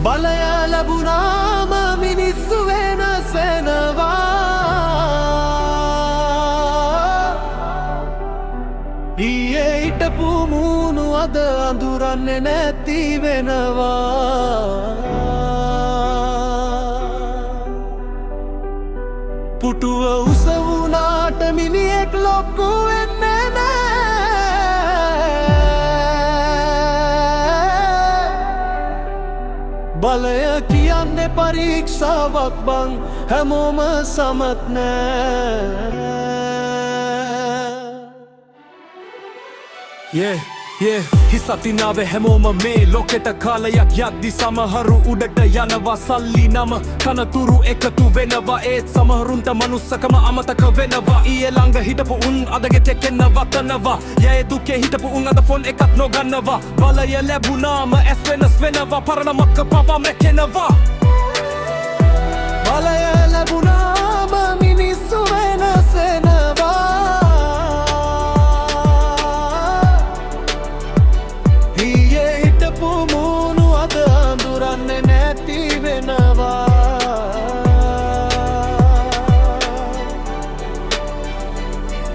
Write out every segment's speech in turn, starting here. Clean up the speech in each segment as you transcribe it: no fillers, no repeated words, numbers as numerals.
බලය ලැබුණාම මිනිස්සු වෙනස් වෙනවා. ඊයේ හිටපු මූණු අද අඳුරන්නේ නැති වෙනවා. පුටුව උස වුණාට මිනිහෙක් ලොකු වෙන්නේ නෑ. බලය කියන්නේ පරීක්ෂාවක් බං, හැමෝම සමත් නෑ. හිසතිනාවේ හැමෝම මේ ලෝකෙට කාලයක් යද්දි සමහරු උඩට යනවා. සල්ලි නම කනතුරු එකතු වෙනවා. ඒත් සමහරුන්ට මනුස්සකම අමතක වෙනවා. ඊයේ ළඟ හිටපු උන් අද ගෙතෙන්න වතනවා. යයේ දුකේ හිටපු උන් අද ෆෝන් එකක් නොගන්නවා. බලය ලැබුණාම ඇස් වෙනස් වෙනවා. පරණමක පවා මැකෙනවා. බලය ලැබුණාම මිනිස්සු වෙනස් වෙනවා.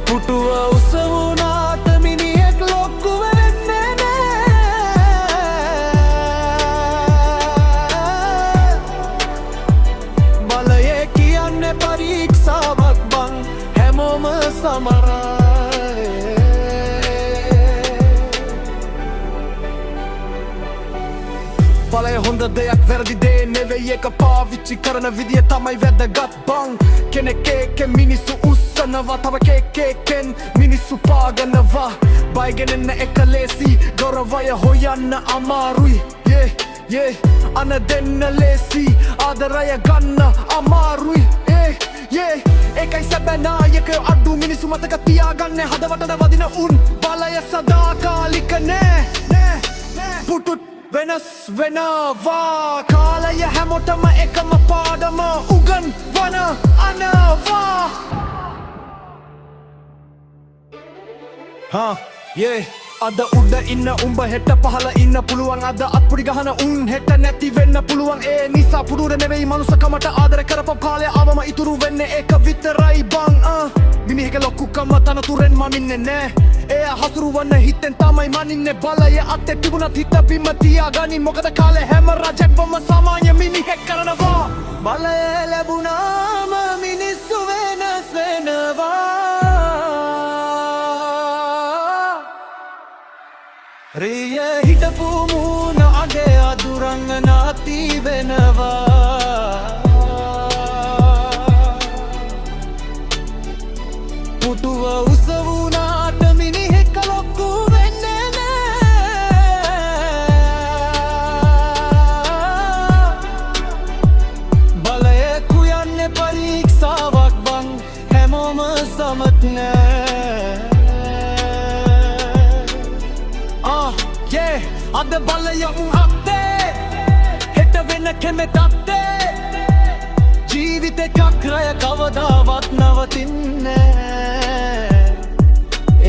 පුටුව උස වුණාට මිනිහෙක් ලොකු වෙන්නේ නෑ. බලය කියන්නේ පරීක්ෂාවක් බං, හැමෝම සමරයි. බලය හොඳ දෙයක් වැරදි දේ නෙවෙයි, එක පාවිච්චි කරන විදිය තමයි වැදගත් බං. කෙනෙක් එකෙන් මිනිස්සු උස්සනවා, තව කෙනෙක්ගෙන් මිනිස්සු පාගනවා. බයගෙනෙන්න එක ලේසි, ගෞරවය හොයන්න අමාරුයි. අන දෙන්න ලේසි, ආදරය ගන්න අමාරුයි. ඒකයි සැබෑ නායකයෝ අඩු, මිනිස්සු මතක තියාගන්න හදවතට වදින උන්. බලය සදාකාලික නෑ. පුටුත් වෙනස් වෙනවා. කාලය හැමෝටම එකම පාඩම උගන්වන අනවා. අද උඩ ඉන්න උඹ හෙට පහල ඉන්න පුළුවන්. අද අත්පුඩි ගහන උන් හෙට නැති වෙන්න පුළුවන්. ඒ නිසා පුදුර නෙවෙයි මනුස්සකමට ආදර කරපු කාලය ආවම ඉතුරු වෙන්නේ ඒක විතරයි බං. මිනිහෙක ලොකුකම තනතුරෙන් මනින්නේ නෑ. එයා හසුරුවන්න හිතෙන් තමයි මනින්නේ. බලය අතේ තිබුණත් හිත බිම තියාගනින්, මොකද කාලේ හැම රජෙක්වම සාමාන්‍ය මිනිහෙක් කරනවා. බලය ලැබුණාම මිනිස්සු වෙනස් වෙනවා. රිය හිටපු මූණ අගේ අදුරංග නාති වෙනවා. පුටුව උස වුණාට මිනිහෙක් ලොකු වෙන්නේ නෑ. බලය කියන්නේ පරීක්ෂාවක් බං, හැමෝම සමත් නෑ. අද බලය උන් අත්තේ, හෙට වෙන කෙමෙත් අත්තේ. ජීවිතේ චක්‍රය කවදාවත් නවතින්නේ.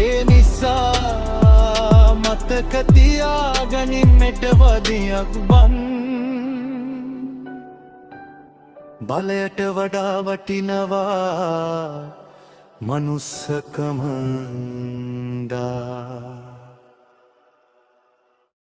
ඒ නිසා මතක තියාගනින් මෙටවදියක් බන්. බලයට වඩා වටිනවා මනුස්සකමන්දා.